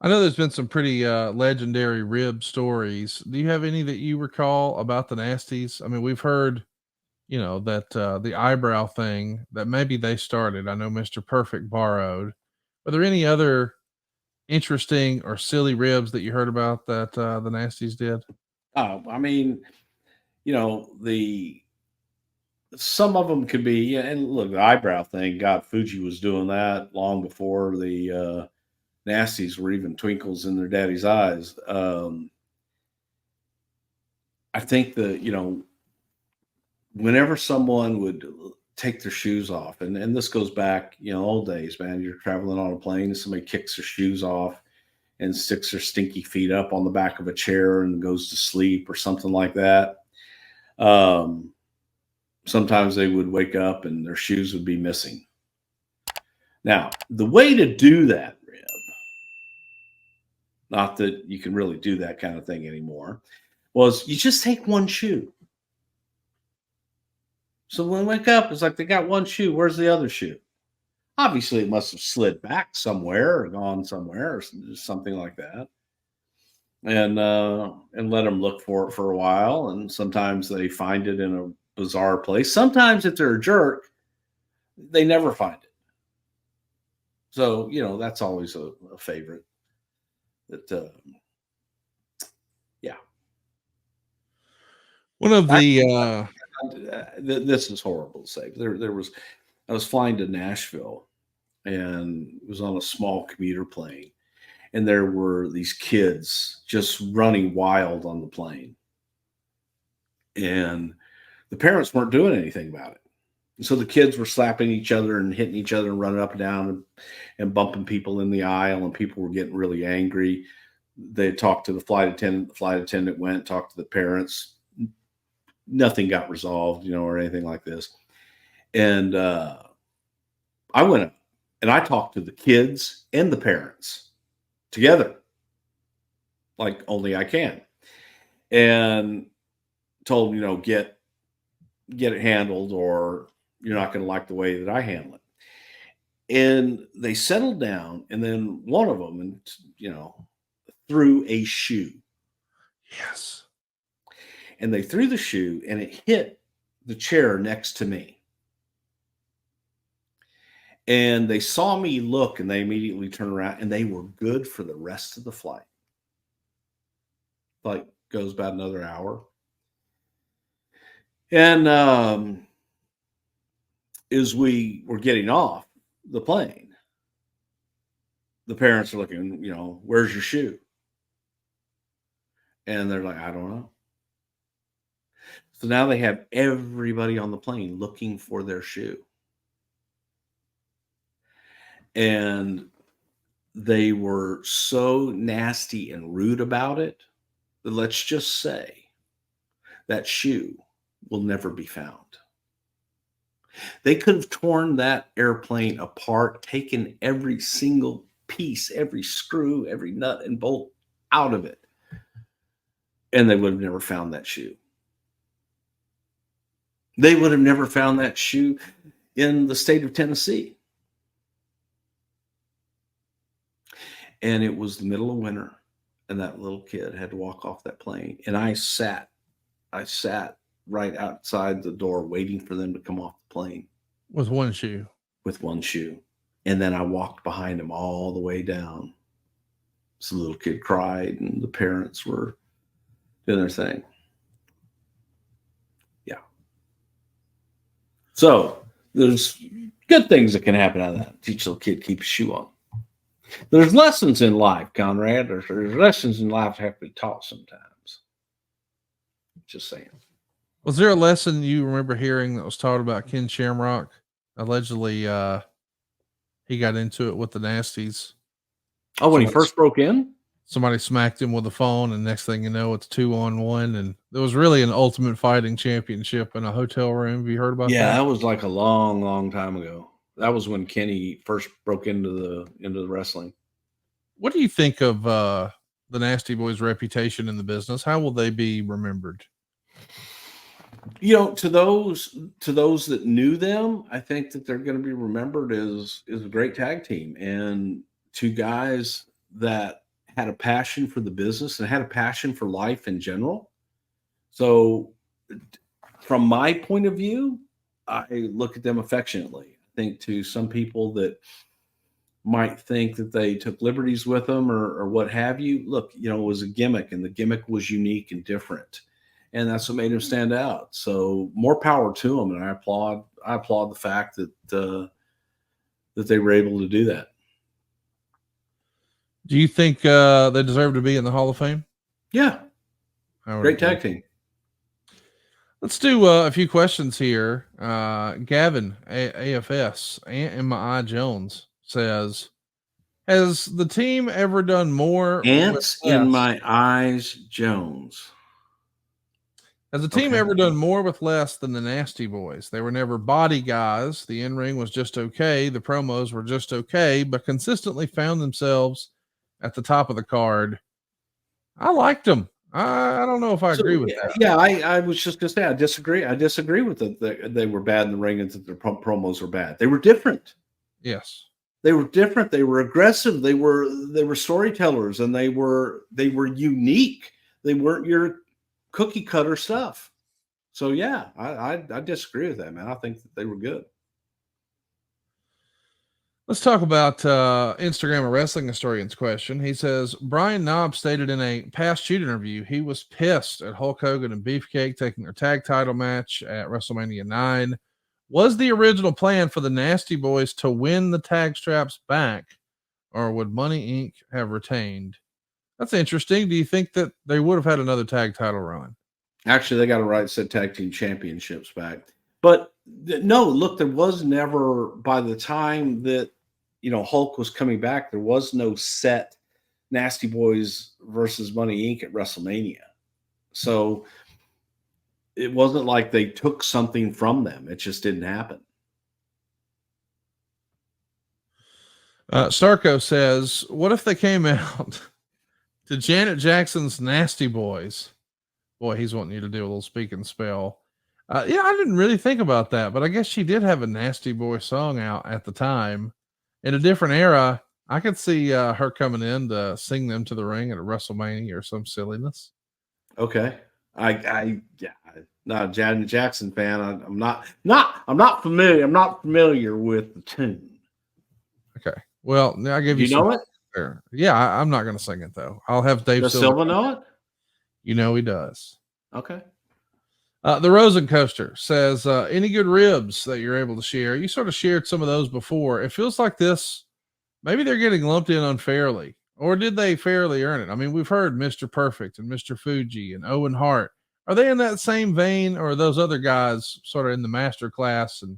I know there's been some pretty legendary rib stories. Do you have any that you recall about the Nasties? I mean, we've heard, that the eyebrow thing that maybe they started. I know Mr. Perfect borrowed. Are there any other interesting or silly ribs that you heard about that the Nasties did? Oh, I mean, the some of them could be, yeah. And look, the eyebrow thing. God, Fuji was doing that long before the nasties were even twinkles in their daddy's eyes. I think that whenever someone would take their shoes off, and this goes back, old days, man. You're traveling on a plane, and somebody kicks their shoes off and sticks their stinky feet up on the back of a chair and goes to sleep or something like that. Um, Sometimes they would wake up and their shoes would be missing. Now, the way to do that, Rib, not that you can really do that kind of thing anymore, was you just take one shoe. So when they wake up, it's like they got one shoe. Where's the other shoe? Obviously, it must have slid back somewhere or gone somewhere or something like that. And let them look for it for a while. And sometimes they find it in a bizarre place. Sometimes, if they're a jerk, they never find it. So that's always a favorite. That yeah. One of I, the this is horrible to say. There was I was flying to Nashville and it was on a small commuter plane, and there were these kids just running wild on the plane, and the parents weren't doing anything about it. So the kids were slapping each other and hitting each other and running up and down and bumping people in the aisle, and people were getting really angry. They talked to the flight attendant. The flight attendant went, talked to the parents. Nothing got resolved, or anything like this. And I went up and I talked to the kids and the parents together, like only I can, and told them, get it handled, or you're not going to like the way that I handle it. And they settled down, and then one of them, threw a shoe, yes, and they threw the shoe, and it hit the chair next to me. And they saw me look, and they immediately turned around, and they were good for the rest of the flight. Flight goes about another hour. And as we were getting off the plane, the parents are looking, where's your shoe? And they're like, I don't know. So now they have everybody on the plane looking for their shoe. And they were so nasty and rude about it that, let's just say, that shoe will never be found. They could have torn that airplane apart, taken every single piece, every screw, every nut and bolt out of it, and they would have never found that shoe. They would have never found that shoe in the state of Tennessee. And it was the middle of winter, and that little kid had to walk off that plane. And I sat right outside the door waiting for them to come off the plane. with one shoe. With one shoe. And then I walked behind him all the way down. So the little kid cried, and the parents were doing their thing. Yeah. So there's good things that can happen out of that. Teach a little kid to keep a shoe on. There's lessons in life, Conrad. There's lessons in life that have to be taught sometimes. Just saying. Was there a lesson you remember hearing that was taught about Ken Shamrock? Allegedly, he got into it with the Nasties. Oh, when he Somebody, first broke in? somebody smacked him with a phone, and next thing you know, it's 2-on-1. And there was really an Ultimate Fighting Championship in a hotel room. Have you heard about Yeah, that? that was like a long, long time ago. That was when Kenny first broke into the wrestling. What do you think of the Nasty Boys' reputation in the business? How will they be remembered? To those that knew them, I think that they're going to be remembered as a great tag team, and two guys that had a passion for the business and had a passion for life in general. So from my point of view, I look at them affectionately. I think to some people that might think that they took liberties with them or what have you, look, it was a gimmick, and the gimmick was unique and different. And that's what made him stand out. So more power to them. And I applaud the fact that that they were able to do that. Do you think they deserve to be in the Hall of Fame? Yeah. Great tag team. Let's do a few questions here. Gavin, AFS, Ant in My Eye Jones says, has the team ever done more? Ants in My Eyes Jones. Has the team ever done more with less than the Nasty Boys? They were never body guys. The in-ring was just okay. The promos were just okay, but consistently found themselves at the top of the card. I liked them. I don't know if I agree with that. Yeah, I was just going to say, I disagree. I disagree with it. They were bad in the ring and that their promos were bad. They were different. Yes. They were different. They were aggressive. They were storytellers, and they were unique. They weren't your cookie cutter stuff. So yeah, I disagree with that, man. I think that they were good. Let's talk about Instagram Wrestling Historian's question. He says, Brian Knobb stated in a past shoot interview he was pissed at Hulk Hogan and Beefcake taking their tag title match at WrestleMania 9. Was the original plan for the Nasty Boys to win the tag straps back, or would Money Inc. have retained? That's interesting. Do you think that they would have had another tag title run? Actually, they got a right set tag team championships back. But no, look, there was never, by the time that, Hulk was coming back, there was no set Nasty Boys versus Money Inc. at WrestleMania. So it wasn't like they took something from them. It just didn't happen. Starco says, what if they came out to Janet Jackson's Nasty Boys? Boy, he's wanting you to do a little speak and spell. Yeah, I didn't really think about that, but I guess she did have a Nasty Boy song out at the time. In a different era, I could see her coming in to sing them to the ring at a WrestleMania or some silliness. Okay. I'm not a Janet Jackson fan. I'm not familiar. I'm not familiar with the tune. Okay. Well, I give you. You know it? There. Yeah, I'm not going to sing it though. I'll have Dave Silva know it. You know he does. Okay. The Rosen Coaster says, any good ribs that you're able to share? You sort of shared some of those before. It feels like this, maybe they're getting lumped in unfairly, or did they fairly earn it? I mean, we've heard Mr. Perfect and Mr. Fuji and Owen Hart. Are they in that same vein, or are those other guys sort of in the master class and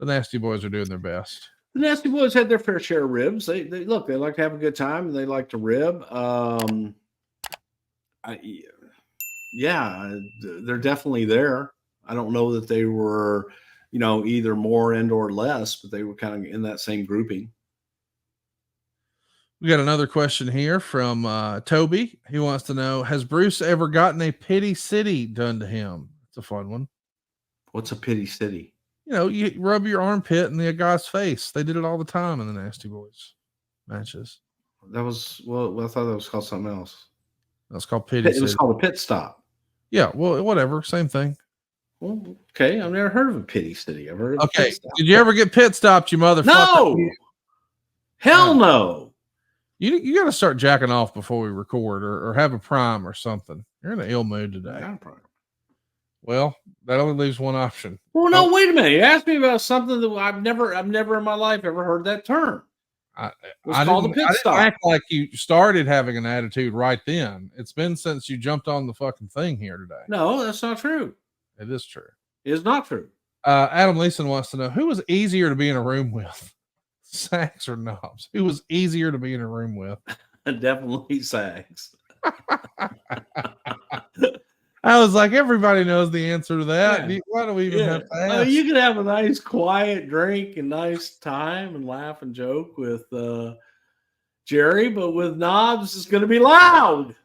the Nasty Boys are doing their best? The Nasty Boys had their fair share of ribs. They like to have a good time and they like to rib. Yeah, they're definitely there. I don't know that they were, either more and or less, but they were kind of in that same grouping. We got another question here from Toby. He wants to know, has Bruce ever gotten a pity city done to him? It's a fun one. What's a pity city? You rub your armpit in the guy's face. They did it all the time in the Nasty Boys matches. That was, I thought that was called something else. That's called pity city. It was called a pit stop. Yeah, well, whatever, same thing. Well, okay, I've never heard of a pity city. I've heard of okay. Did you ever get pit stopped, you motherfucker? No, hell no. You got to start jacking off before we record, or have a prime or something. You're in an ill mood today. Well, that only leaves one option. Well, no, wait a minute. You asked me about something that I've never in my life ever heard that term. I didn't act like you started having an attitude right then. It's been since you jumped on the fucking thing here today. No, that's not true. It is true. It is not true. Adam Leeson wants to know, who was easier to be in a room with, Sax or Knobs? Who was easier to be in a room with? Definitely Sax. I was like, everybody knows the answer to that. Yeah. Why do we even have to ask? You can have a nice quiet drink and nice time and laugh and joke with Jerry, but with Knobs, it's going to be loud.